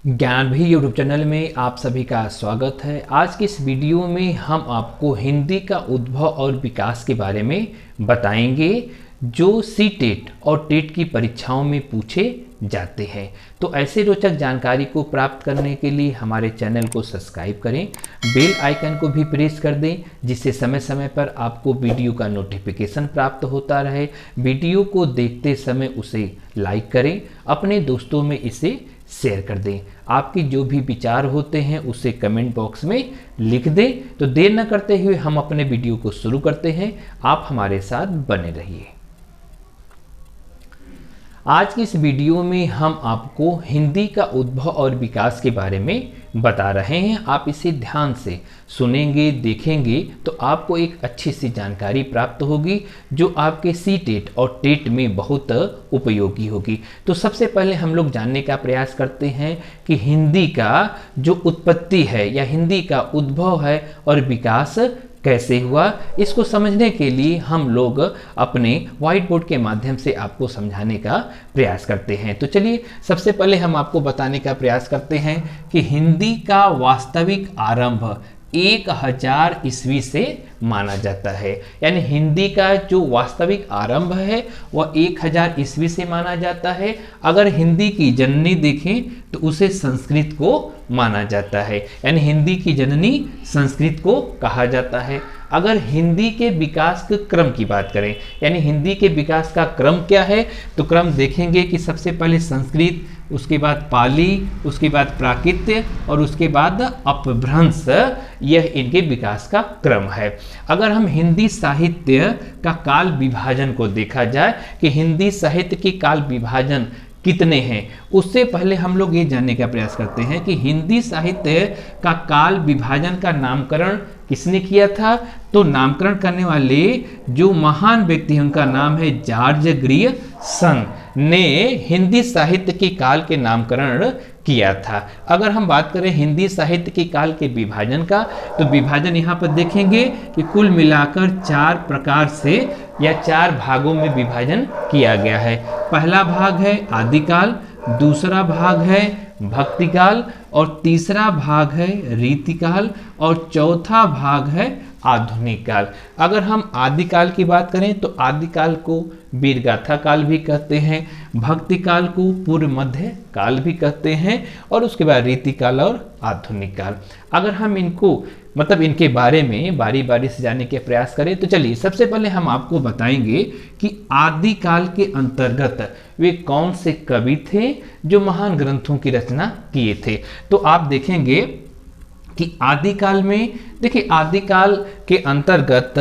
ज्ञान भी YouTube channel में आप सभी का स्वागत है। आज की इस वीडियो में हम आपको हिंदी का उद्भव और विकास के बारे में बताएंगे जो सी टेट और टेट की परीक्षाओं में पूछे जाते हैं। तो ऐसे रोचक जानकारी को प्राप्त करने के लिए हमारे चैनल को सब्सक्राइब करें, बेल आइकन को भी प्रेस कर दें जिससे समय समय पर आपको वीडियो का नोटिफिकेशन प्राप्त होता रहे। वीडियो को देखते समय उसे लाइक करें, अपने दोस्तों में इसे शेयर कर दें। आपके जो भी विचार होते हैं उसे कमेंट बॉक्स में लिख दें। तो देर न करते हुए हम अपने वीडियो को शुरू करते हैं। आप हमारे साथ बने रहिए। आज की इस वीडियो में हम आपको हिंदी का उद्भव और विकास के बारे में बता रहे हैं। आप इसे ध्यान से सुनेंगे, देखेंगे तो आपको एक अच्छी सी जानकारी प्राप्त होगी जो आपके सी टेट और टेट में बहुत उपयोगी होगी। तो सबसे पहले हम लोग जानने का प्रयास करते हैं कि हिंदी का जो उत्पत्ति है या हिंदी का उद्भव है और विकास कैसे हुआ। इसको समझने के लिए हम लोग अपने व्हाइट बोर्ड के माध्यम से आपको समझाने का प्रयास करते हैं। तो चलिए सबसे पहले हम आपको बताने का प्रयास करते हैं कि हिंदी का वास्तविक आरंभ 1000 ईस्वी से माना जाता है। यानी हिंदी का जो वास्तविक आरंभ है वह 1000 ईस्वी से माना जाता है। अगर हिंदी की जननी देखें तो उसे संस्कृत को माना जाता है, यानी हिंदी की जननी संस्कृत को कहा जाता है। अगर हिंदी के विकास के क्रम की बात करें, यानी हिंदी के विकास का क्रम क्या है, तो क्रम देखेंगे कि सबसे पहले संस्कृत, उसके बाद पाली, उसके बाद प्राकृत और उसके बाद अपभ्रंश, यह इनके विकास का क्रम है। अगर हम हिंदी साहित्य का काल विभाजन को देखा जाए कि हिंदी साहित्य के काल विभाजन कितने हैं, उससे पहले हम लोग ये जानने का प्रयास करते हैं कि हिंदी साहित्य का काल विभाजन का नामकरण किसने किया था। तो नामकरण करने वाले जो महान व्यक्ति हैं उनका नाम है जॉर्ज ग्रियर्सन ने हिंदी साहित्य के काल के नामकरण किया था। अगर हम बात करें हिंदी साहित्य के काल के विभाजन का, तो विभाजन यहाँ पर देखेंगे कि कुल मिलाकर 4 प्रकार से या 4 भागों में विभाजन किया गया है। पहला भाग है आदिकाल, दूसरा भाग है भक्तिकाल और तीसरा भाग है रीतिकाल और चौथा भाग है आधुनिक काल। अगर हम आदिकाल की बात करें तो आदिकाल को वीरगाथा काल भी कहते हैं, भक्ति काल को पूर्व मध्य काल भी कहते हैं और उसके बाद रीतिकाल और आधुनिक काल। अगर हम इनके बारे में बारी बारी से जानने के प्रयास करें तो चलिए सबसे पहले हम आपको बताएंगे कि आदिकाल के अंतर्गत वे कौन से कवि थे जो महान ग्रंथों की रचना किए थे। तो आप देखेंगे कि आदिकाल में, देखिए आदिकाल के अंतर्गत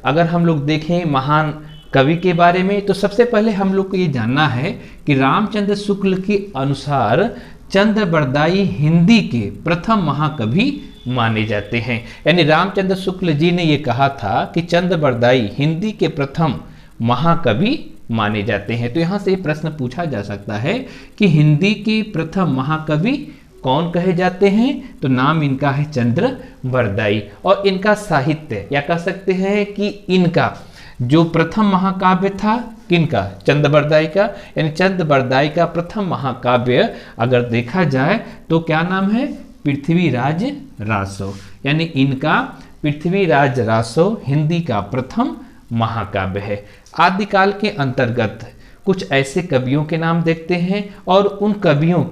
अगर हम लोग देखें महान कवि के बारे में, तो सबसे पहले हम लोग को ये जानना है कि रामचंद्र शुक्ल के अनुसार चंद्रबरदाई हिंदी के प्रथम महाकवि माने जाते हैं। यानी रामचंद्र शुक्ल जी ने ये कहा था कि चंद्रबरदाई हिंदी के प्रथम महाकवि माने जाते हैं। तो यहाँ से प्रश्न पूछा जा सकता है कि हिंदी के प्रथम महाकवि कौन कहे जाते हैं, तो नाम इनका है चंद्रबरदाई। और इनका साहित्य या कह सकते हैं कि इनका जो प्रथम महाकाव्य था किनका, चंद्रबरदाई का, यानी चंद्रबरदाई का प्रथम महाकाव्य अगर देखा जाए तो क्या नाम है, पृथ्वीराज रासो। यानी इनका पृथ्वीराज रासो हिंदी का प्रथम महाकाव्य है। आदिकाल के अंतर्गत कुछ ऐसे कवियों के नाम देखते हैं और उन कवियों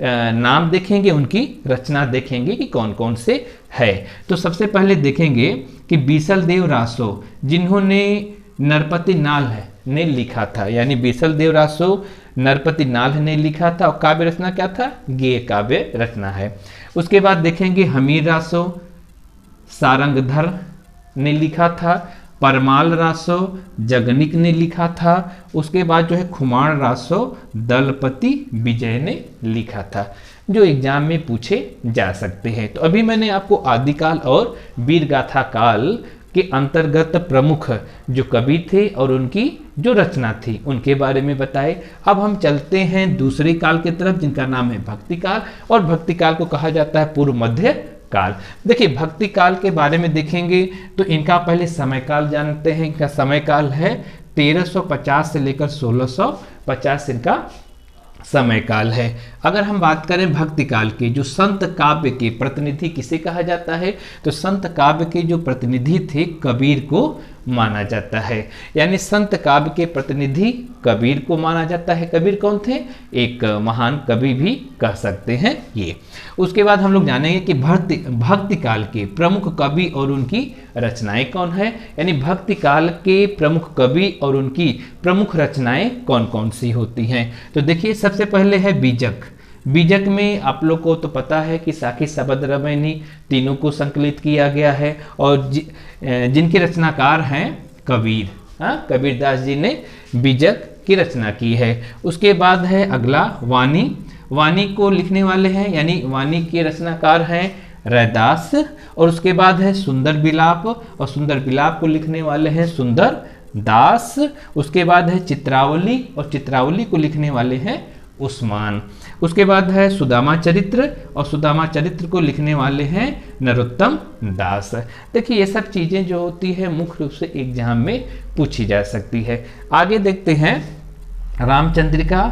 नाम देखेंगे, उनकी रचना देखेंगे कि कौन कौन से है। तो सबसे पहले देखेंगे कि बीसल देव रासो जिन्होंने नरपति नाल ने लिखा था, यानी बीसल देव रासो नरपति नाल ने लिखा था और काव्य रचना क्या था, गेय काव्य रचना है। उसके बाद देखेंगे हमीर रासो सारंगधर ने लिखा था, परमाल रासो जगनिक ने लिखा था, उसके बाद जो है खुमार रासो दलपति विजय ने लिखा था, जो एग्जाम में पूछे जा सकते हैं। तो अभी मैंने आपको आदिकाल और वीरगाथा काल के अंतर्गत प्रमुख जो कवि थे और उनकी जो रचना थी उनके बारे में बताए। अब हम चलते हैं दूसरे काल की तरफ जिनका नाम है भक्तिकाल, और भक्तिकाल को कहा जाता है पूर्व मध्य काल। देखिए भक्ति काल के बारे में देखेंगे तो इनका पहले समय काल जानते हैं। इनका समय काल है 1350 से लेकर 1650 इनका समय काल है। अगर हम बात करें भक्ति काल की, जो संत काव्य के प्रतिनिधि किसे कहा जाता है, तो संत काव्य के जो प्रतिनिधि थे कबीर को माना जाता है। यानी संत काव्य के प्रतिनिधि कबीर को माना जाता है। कबीर कौन थे? एक महान कवि भी कह सकते हैं ये। उसके बाद हम लोग जानेंगे कि भक्ति काल के प्रमुख कवि और उनकी रचनाएं कौन है। यानी भक्ति काल के प्रमुख कवि और उनकी प्रमुख रचनाएं कौन कौन सी होती हैं। तो देखिए, सबसे पहले है बीजक। बीजक में आप लोग को तो पता है कि साखी, शबद, रमैनी तीनों को संकलित किया गया है और जिनके रचनाकार हैं कबीर, कबीरदास जी ने बीजक की रचना की है। उसके बाद है अगला वाणी। वाणी को लिखने वाले हैं, यानी वाणी के रचनाकार हैं रैदास। और उसके बाद है सुंदर विलाप, और सुंदर विलाप को लिखने वाले हैं सुंदर दास। उसके बाद है चित्रावली, और चित्रावली को लिखने वाले हैं उस्मान। उसके बाद है सुदामा चरित्र, और सुदामा चरित्र को लिखने वाले हैं नरोत्तम दास। देखिए, ये सब चीज़ें जो होती है मुख्य रूप से एग्जाम में पूछी जा सकती है। आगे देखते हैं रामचंद्रिका,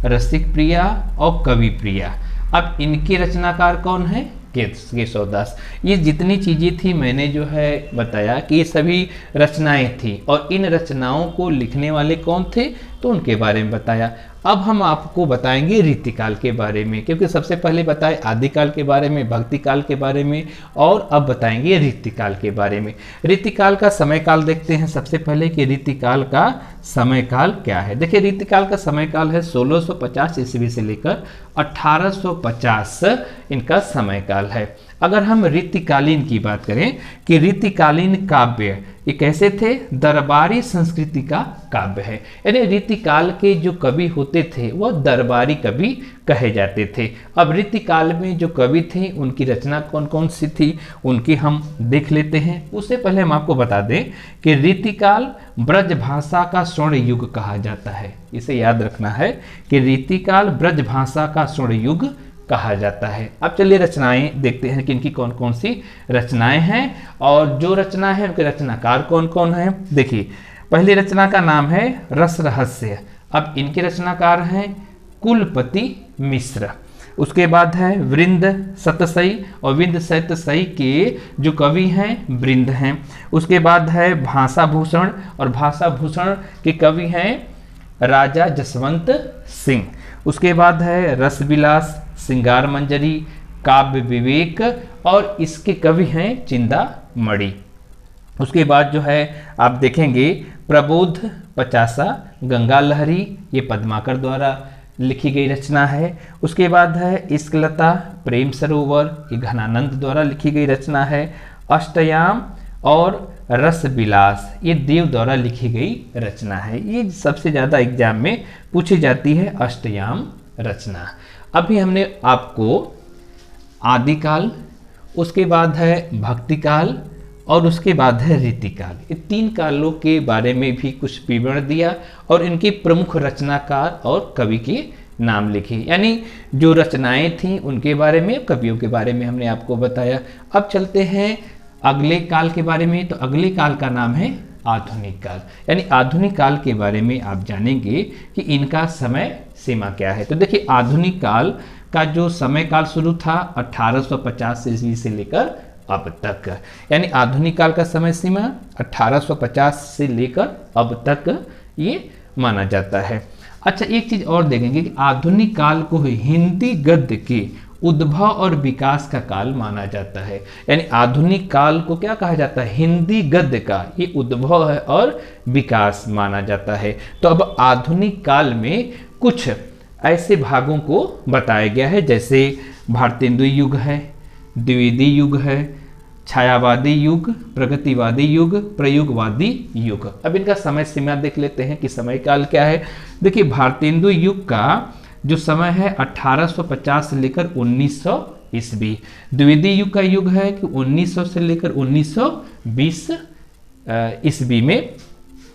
रसिक प्रिया और कवि प्रिया। अब इनके रचनाकार कौन है? केशवदास। ये जितनी चीज़ें थी मैंने जो है बताया कि ये सभी रचनाएं थी, और इन रचनाओं को लिखने वाले कौन थे तो उनके बारे में बताया। अब हम आपको बताएंगे रीतिकाल के बारे में, क्योंकि सबसे पहले बताए आदिकाल के बारे में, भक्ति काल के बारे में, और अब बताएंगे रीतिकाल के बारे में। रीतिकाल का समय काल देखते हैं सबसे पहले कि रीतिकाल का समय काल क्या है। देखिए, रीतिकाल का समय काल है 1650 ईस्वी से लेकर 1850 इनका समय काल है। अगर हम रीतिकालीन की बात करें कि रीतिकालीन काव्य ये कैसे थे? दरबारी संस्कृति का काव्य है। यानी रीतिकाल के जो कवि होते थे वह दरबारी कवि कहे जाते थे। अब रीतिकाल में जो कवि थे उनकी रचना कौन कौन सी थी उनकी हम देख लेते हैं। उससे पहले हम आपको बता दें कि रीतिकाल ब्रज भाषा का स्वर्ण युग कहा जाता है। इसे याद रखना है कि रीतिकाल ब्रज भाषा का स्वर्ण युग कहा जाता है। अब चलिए रचनाएं देखते हैं कि इनकी कौन कौन सी रचनाएं हैं, और जो रचना है उनके रचनाकार कौन कौन है। देखिए, पहली रचना का नाम है रस रहस्य। अब इनके रचनाकार हैं कुलपति मिश्र। उसके बाद है वृंद सतसई, और वृंद सतसई के जो कवि हैं वृंद हैं। उसके बाद है भाषा भूषण, और भाषा भूषण के कवि हैं राजा जसवंत सिंह। उसके बाद है रसविलास, सिंगार मंजरी, काव्य विवेक, और इसके कवि हैं चिंतामणि। उसके बाद जो है आप देखेंगे प्रबोध पचासा, गंगा लहरी, ये पद्माकर द्वारा लिखी गई रचना है। उसके बाद है इश्कलता, प्रेम सरोवर, ये घनानंद द्वारा लिखी गई रचना है। अष्टयाम और रसविलास, ये देव द्वारा लिखी गई रचना है। ये सबसे ज़्यादा एग्जाम में पूछी जाती है अष्टयाम रचना। अभी हमने आपको आदिकाल, उसके बाद है भक्ति काल, और उसके बाद है रीतिकाल, ये तीन कालों के बारे में भी कुछ विवरण दिया, और इनके प्रमुख रचनाकार और कवि के नाम लिखे। यानी जो रचनाएं थीं उनके बारे में, कवियों के बारे में हमने आपको बताया। अब चलते हैं अगले काल के बारे में। तो अगले काल का नाम है आधुनिक काल। यानी आधुनिक काल के बारे में आप जानेंगे कि इनका समय सीमा क्या है। तो देखिए, आधुनिक काल का जो समय काल शुरू था 1850 ईस्वी से लेकर अब तक, यानी आधुनिक काल का समय सीमा 1850 से लेकर अब तक ये माना जाता है। अच्छा, एक चीज और देखेंगे कि आधुनिक काल को हिंदी गद्य के उद्भव और विकास का काल माना जाता है। यानी आधुनिक काल को क्या कहा जाता है? हिंदी गद्य का ये उद्भव है और विकास माना जाता है। तो अब आधुनिक काल में कुछ ऐसे भागों को बताया गया है, जैसे भारतेंदु युग है, द्विवेदी युग है, छायावादी युग, प्रगतिवादी युग, प्रयुगवादी युग। अब इनका समय सीमा देख लेते हैं कि समय काल क्या है। देखिए, भारतेंदु युग का जो समय है 1850 से लेकर 1900 ईस्वी। द्विवेदी युग का युग है कि 1900 से लेकर 1920 ईस्वी में।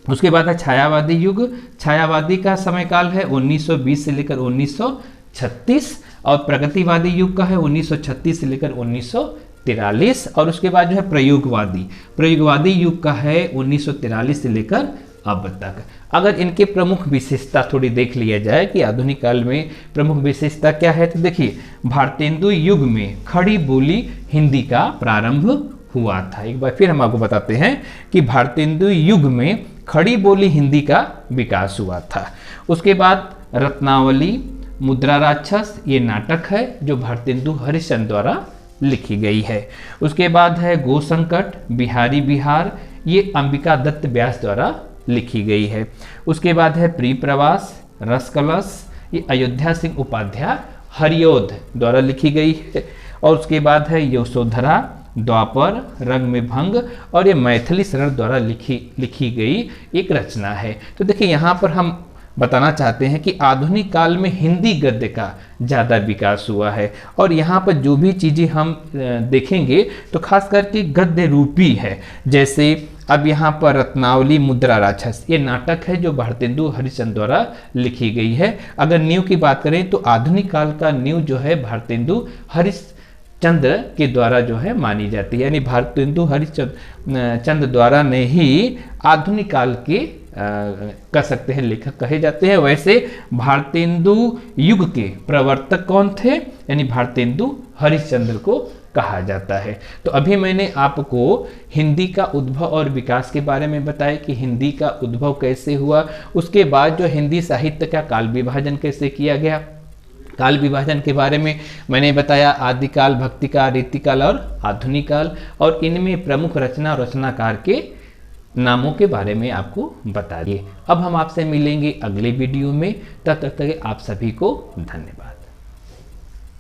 उसके बाद है छायावादी युग। छायावादी का समय काल है 1920 से लेकर 1936, और प्रगतिवादी युग का है 1936 से लेकर 1943। और उसके बाद जो है प्रयोगवादी युग का है 1943 से लेकर अब तक। अगर इनके प्रमुख विशेषता थोड़ी देख लिया जाए कि आधुनिक काल में प्रमुख विशेषता क्या है, तो देखिए भारतेंदु युग में खड़ी बोली हिंदी का प्रारंभ हुआ था। एक बार फिर हम आपको बताते हैं कि भारतेंदु युग में खड़ी बोली हिंदी का विकास हुआ था। उसके बाद रत्नावली, मुद्रा राक्षस, ये नाटक है जो भारतेंदु हरिश्चंद्र द्वारा लिखी गई है। उसके बाद है गो संकट, बिहारी बिहार, ये अंबिका दत्त व्यास द्वारा लिखी गई है। उसके बाद है प्रिय प्रवास, रस कलश, ये अयोध्या सिंह उपाध्याय हरियोध द्वारा लिखी गई है। और उसके बाद है यशोधरा, द्वापर, रंग में भंग, और ये मैथिली शरण द्वारा लिखी गई एक रचना है। तो देखिए यहाँ पर हम बताना चाहते हैं कि आधुनिक काल में हिंदी गद्य का ज़्यादा विकास हुआ है, और यहाँ पर जो भी चीज़ें हम देखेंगे तो खास करके गद्य रूपी है। जैसे अब यहाँ पर रत्नावली, मुद्रा राक्षस, ये नाटक है जो भारतेंदु हरिश्चंद्र द्वारा लिखी गई है। अगर नींव की बात करें तो आधुनिक काल का नींव जो है भारतेंदु हरिश्चंद्र के द्वारा जो है मानी जाती है, यानी भारतेंदु हरिश्चंद्र द्वारा ने ही आधुनिक काल के कह सकते हैं लेखक कहे जाते हैं। वैसे भारतेंदु युग के प्रवर्तक कौन थे, यानी भारतेंदु हरिश्चंद्र को कहा जाता है। तो अभी मैंने आपको हिंदी का उद्भव और विकास के बारे में बताया कि हिंदी का उद्भव कैसे हुआ, उसके बाद जो हिंदी साहित्य का काल विभाजन कैसे किया गया। काल विभाजन के बारे में मैंने बताया आदिकाल, भक्तिकाल, रीतिकाल और आधुनिक काल, और इनमें प्रमुख रचना और रचनाकार के नामों के बारे में आपको बता दिए। अब हम आपसे मिलेंगे अगले वीडियो में, तब तक आप सभी को धन्यवाद।